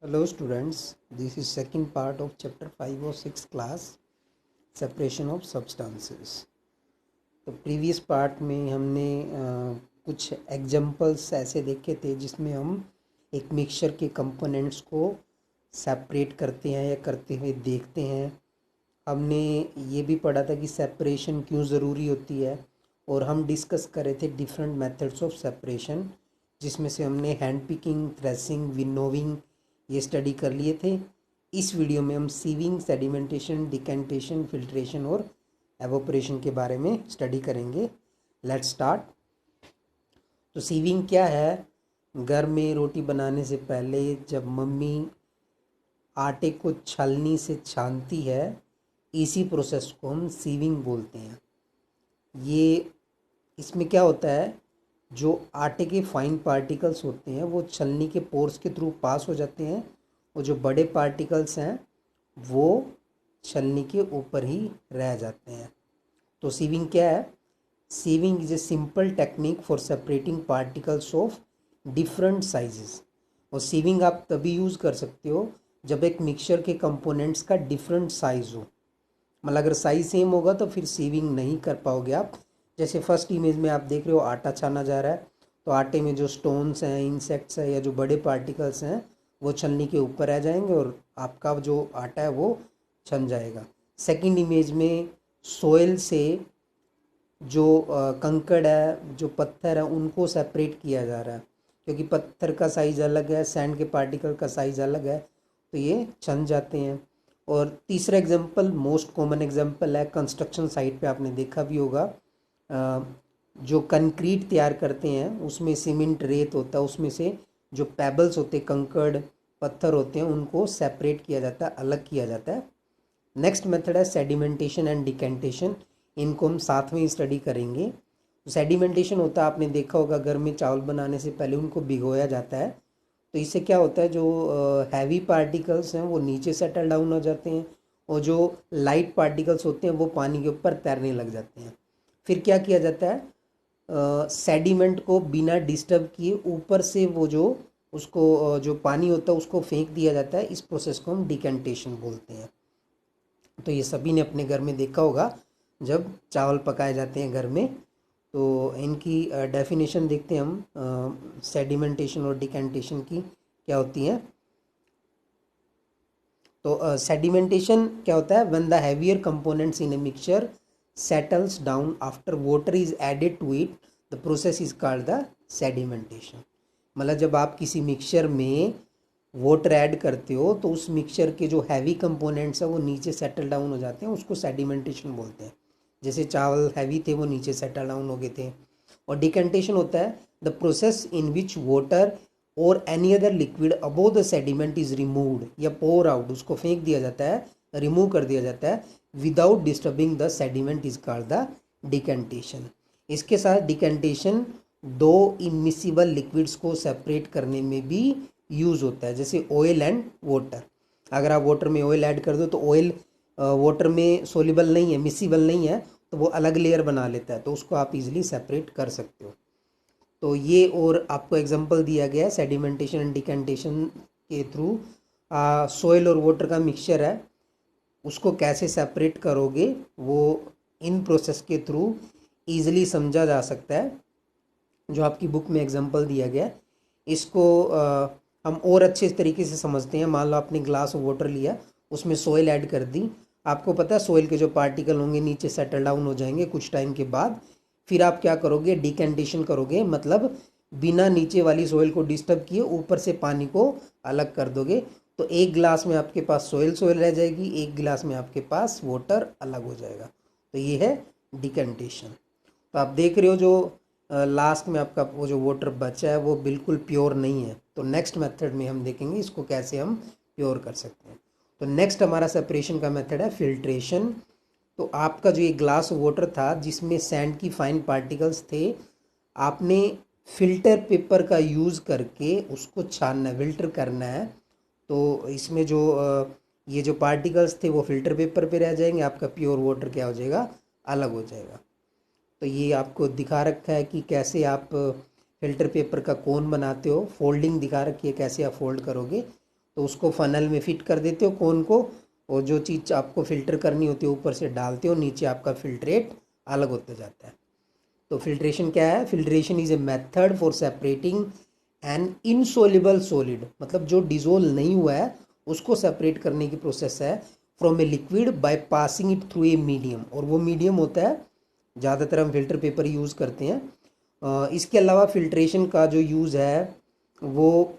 Hello students, this is second part of chapter 5 or 6 class separation of substances। तो previous part में हमने कुछ examples ऐसे देखे थे जिसमें हम एक मिक्सचर के कंपोनेंट्स को सेपरेट करते हैं या करते हुए देखते हैं। हमने ये भी पढ़ा था कि सेपरेशन क्यों ज़रूरी होती है और हम डिस्कस कर रहे थे डिफरेंट मेथड्स ऑफ सेपरेशन, जिसमें से हमने हैंड पिकिंग, थ्रेसिंग, विनोविंग ये स्टडी कर लिए थे। इस वीडियो में हम सीविंग, सेडिमेंटेशन, डिकेंटेशन, फिल्ट्रेशन और एवोपरेशन के बारे में स्टडी करेंगे। Let's start. तो सीविंग क्या है? घर में रोटी बनाने से पहले जब मम्मी आटे को छलनी से छानती है, इसी प्रोसेस को हम सीविंग बोलते हैं। ये इसमें क्या होता है, जो आटे के फाइन पार्टिकल्स होते हैं वो छलनी के पोर्स के थ्रू पास हो जाते हैं और जो बड़े पार्टिकल्स हैं वो छलनी के ऊपर ही रह जाते हैं। तो सीविंग क्या है? Sieving is a simple technique for separating particles of different sizes. और सीविंग आप तभी यूज़ कर सकते हो जब एक मिक्सचर के कंपोनेंट्स का डिफरेंट साइज़ हो। मतलब अगर साइज सेम होगा तो फिर सीविंग नहीं कर पाओगे आप। जैसे फर्स्ट इमेज में आप देख रहे हो आटा छाना जा रहा है, तो आटे में जो स्टोन्स हैं, इंसेक्ट्स हैं या जो बड़े पार्टिकल्स हैं वो छलनी के ऊपर आ जाएंगे और आपका जो आटा है वो छन जाएगा। सेकंड इमेज में सोयल से जो कंकड़ है, जो पत्थर है, उनको सेपरेट किया जा रहा है, क्योंकि पत्थर का साइज़ अलग है, सैंड के पार्टिकल का साइज़ अलग है, तो ये छन जाते हैं। और तीसरा एग्जांपल, मोस्ट कॉमन एग्जांपल है कंस्ट्रक्शन साइट पे, आपने देखा भी होगा। जो कंक्रीट तैयार करते हैं उसमें सीमेंट, रेत होता है, उसमें से जो पेबल्स होते हैं, कंकड़ पत्थर होते हैं, उनको सेपरेट किया जाता है, अलग किया जाता है। नेक्स्ट मेथड है सेडिमेंटेशन एंड डिकेंटेशन। इनको हम साथ में ही स्टडी करेंगे। सेडिमेंटेशन होता है, आपने देखा होगा घर में चावल बनाने से पहले उनको भिगोया जाता है। तो इससे क्या होता है, जो हैवी पार्टिकल्स हैं वो नीचे सेटल डाउन हो जाते हैं और जो लाइट पार्टिकल्स होते हैं वो पानी के ऊपर तैरने लग जाते हैं। फिर क्या किया जाता है, सेडिमेंट को बिना डिस्टर्ब किए ऊपर से वो जो उसको जो पानी होता है उसको फेंक दिया जाता है। इस प्रोसेस को हम डिकेंटेशन बोलते हैं। तो ये सभी ने अपने घर में देखा होगा जब चावल पकाए जाते हैं घर में। तो इनकी डेफिनेशन देखते हैं हम, सेडिमेंटेशन और डिकेंटेशन की क्या होती है। तो सेडिमेंटेशन क्या होता है? When the heavier components in a mixture settles down after water is added to it, the process is called the sedimentation. मतलब जब आप किसी मिक्सचर में वाटर ऐड करते हो तो उस मिक्सचर के जो हैवी कंपोनेंट्स हैं वो नीचे सेटल डाउन हो जाते हैं, उसको सेडिमेंटेशन बोलते हैं। जैसे चावल हैवी थे वो नीचे सेटल डाउन हो गए थे। और डिकेंटेशन होता है the process in which water और any other liquid above the sediment is removed या पोर आउट, उसको फेंक दिया जाता है, रिमूव कर दिया जाता है without disturbing the sediment, is called the decantation. इसके साथ डिकेंटेशन दो इमिसिबल लिक्विड्स को सेपरेट करने में भी यूज़ होता है, जैसे ऑयल एंड वाटर। अगर आप वाटर में ऑयल ऐड कर दो तो ऑयल वाटर में सोल्यूबल नहीं है, मिसिबल नहीं है, तो वो अलग लेयर बना लेता है, तो उसको आप इजीली सेपरेट कर सकते हो। तो ये और आपको एग्जांपल दिया गया है सेडिमेंटेशन एंड डिकेंटेशन के थ्रू। सोयल और वाटर का मिक्सचर है, उसको कैसे सेपरेट करोगे वो इन प्रोसेस के थ्रू ईजिली समझा जा सकता है, जो आपकी बुक में एग्जांपल दिया गया है। इसको हम और अच्छे तरीके से समझते हैं। मान लो आपने ग्लास ऑफ वाटर लिया, उसमें सोयल ऐड कर दी। आपको पता है सोयल के जो पार्टिकल होंगे नीचे सेटल डाउन हो जाएंगे कुछ टाइम के बाद। फिर आप क्या करोगे, डिकेंटेशन करोगे, मतलब बिना नीचे वाली सोयल को डिस्टर्ब किए ऊपर से पानी को अलग कर दोगे। तो एक गिलास में आपके पास सोयल सोयल रह जाएगी, एक गिलास में आपके पास वाटर अलग हो जाएगा। तो ये है डिकेंटेशन। तो आप देख रहे हो जो लास्ट में आपका वो जो वाटर बचा है वो बिल्कुल प्योर नहीं है। तो नेक्स्ट मेथड में हम देखेंगे इसको कैसे हम प्योर कर सकते हैं। तो नेक्स्ट हमारा सेपरेशन का मेथड है फिल्ट्रेशन। तो आपका जो ये ग्लास वाटर था जिसमें सैंड की फाइन पार्टिकल्स थे, आपने फिल्टर पेपर का यूज़ करके उसको छानना है, फिल्टर करना है। तो इसमें जो ये जो पार्टिकल्स थे वो फिल्टर पेपर पे रह जाएंगे, आपका प्योर वाटर क्या हो जाएगा, अलग हो जाएगा। तो ये आपको दिखा रखा है कि कैसे आप फिल्टर पेपर का कोन बनाते हो, फोल्डिंग दिखा रखी है कैसे आप फोल्ड करोगे। तो उसको फनल में फिट कर देते हो कोन को, और जो चीज़ आपको फ़िल्टर करनी होती है ऊपर से डालते हो, नीचे आपका फिल्ट्रेट अलग होता जाता है। तो फिल्ट्रेशन क्या है? Filtration is a method for separating an insoluble solid, मतलब जो डिजोल्व नहीं हुआ है उसको सेपरेट करने की प्रोसेस है, from a liquid by passing it through a medium. और वो मीडियम होता है, ज़्यादातर हम फिल्टर पेपर यूज़ करते हैं। इसके अलावा फिल्ट्रेशन का जो यूज़ है वो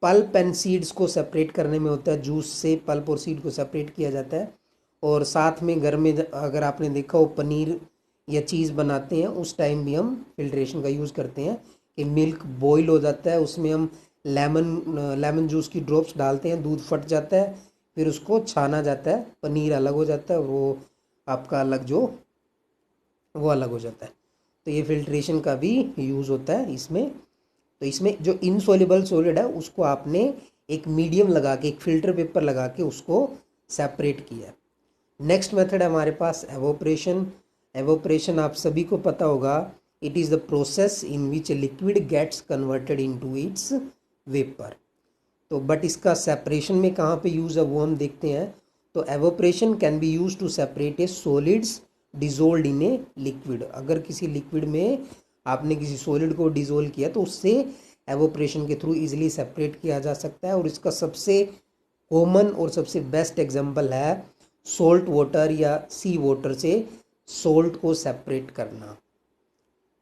पल्प एंड सीड्स को सेपरेट करने में होता है, जूस से पल्प और सीड को सेपरेट किया जाता है। और साथ में घर में अगर आपने देखा हो पनीर या चीज़ बनाते हैं उस टाइम भी हम फिल्ट्रेशन का यूज़ करते हैं, कि मिल्क बॉईल हो जाता है, उसमें हम लेमन जूस की ड्रॉप्स डालते हैं, दूध फट जाता है, फिर उसको छाना जाता है, पनीर अलग हो जाता है और वो आपका अलग जो वो अलग हो जाता है। तो ये फिल्ट्रेशन का भी यूज़ होता है इसमें। तो इसमें जो इनसॉल्युबल सॉलिड है उसको आपने एक मीडियम लगा के, एक फिल्टर पेपर लगा के उसको सेपरेट किया। नेक्स्ट मेथड है हमारे पास एवोपरेशन। एवोपरेशन आप सभी को पता होगा, it is the process in which liquid gets converted into its vapour. तो बट इसका सेपरेशन में कहाँ पे यूज़ है वो हम देखते हैं। तो evaporation can be use to separate a solids dissolved in a liquid. अगर किसी लिक्विड में आपने किसी सॉलिड को डिजोल्व किया तो उससे एवोपरेशन के थ्रू इजीली सेपरेट किया जा सकता है। और इसका सबसे कॉमन और सबसे बेस्ट एग्जांपल है सॉल्ट वाटर या सी वाटर से सॉल्ट को सेपरेट करना।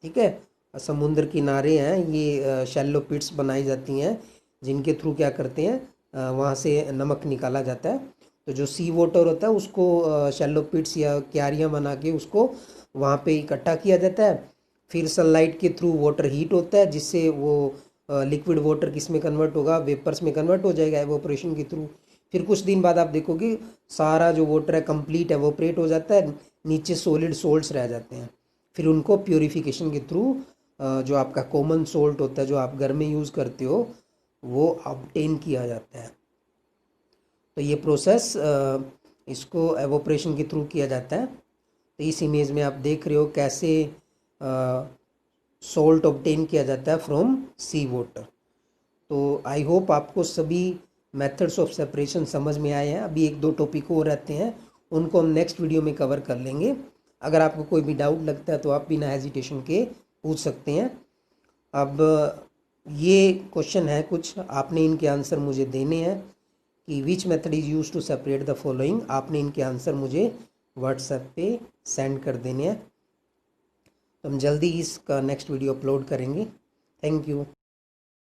ठीक है, समुद्र किनारे हैं ये शैलो पिट्स बनाई जाती हैं जिनके थ्रू क्या करते हैं वहाँ से नमक निकाला जाता है। तो जो सी वाटर होता है उसको शैलो पिट्स या क्यारियाँ बना के उसको वहाँ पे इकट्ठा किया जाता है। फिर सनलाइट के थ्रू वाटर हीट होता है जिससे वो लिक्विड वाटर किस में कन्वर्ट होगा, वेपर्स में कन्वर्ट हो जाएगा एवोपरेशन के थ्रू। फिर कुछ दिन बाद आप देखोगे सारा जो वाटर है कंप्लीट एवोपरेट हो जाता है, नीचे सॉलिड सोल्ट्स रह जाते हैं। फिर उनको प्योरीफिकेशन के थ्रू जो आपका कॉमन सोल्ट होता है जो आप घर में यूज़ करते हो वो ऑब्टेन किया जाता है। तो ये प्रोसेस इसको एवोपरेशन के थ्रू किया जाता है। तो इस इमेज में आप देख रहे हो कैसे सॉल्ट ऑब्टेन किया जाता है फ्रॉम सी वाटर। तो आई होप आपको सभी मेथड्स ऑफ सेपरेशन समझ में आए हैं। अभी एक दो टॉपिक और रहते हैं, उनको हम नेक्स्ट वीडियो में कवर कर लेंगे। अगर आपको कोई भी डाउट लगता है तो आप बिना हेजिटेशन के पूछ सकते हैं। अब ये क्वेश्चन है कुछ, आपने इनके आंसर मुझे देने हैं कि which method is use to separate the following. आपने इनके आंसर मुझे व्हाट्सएप पे सेंड कर देने हैं। तो हम जल्दी इसका नेक्स्ट वीडियो अपलोड करेंगे। Thank you.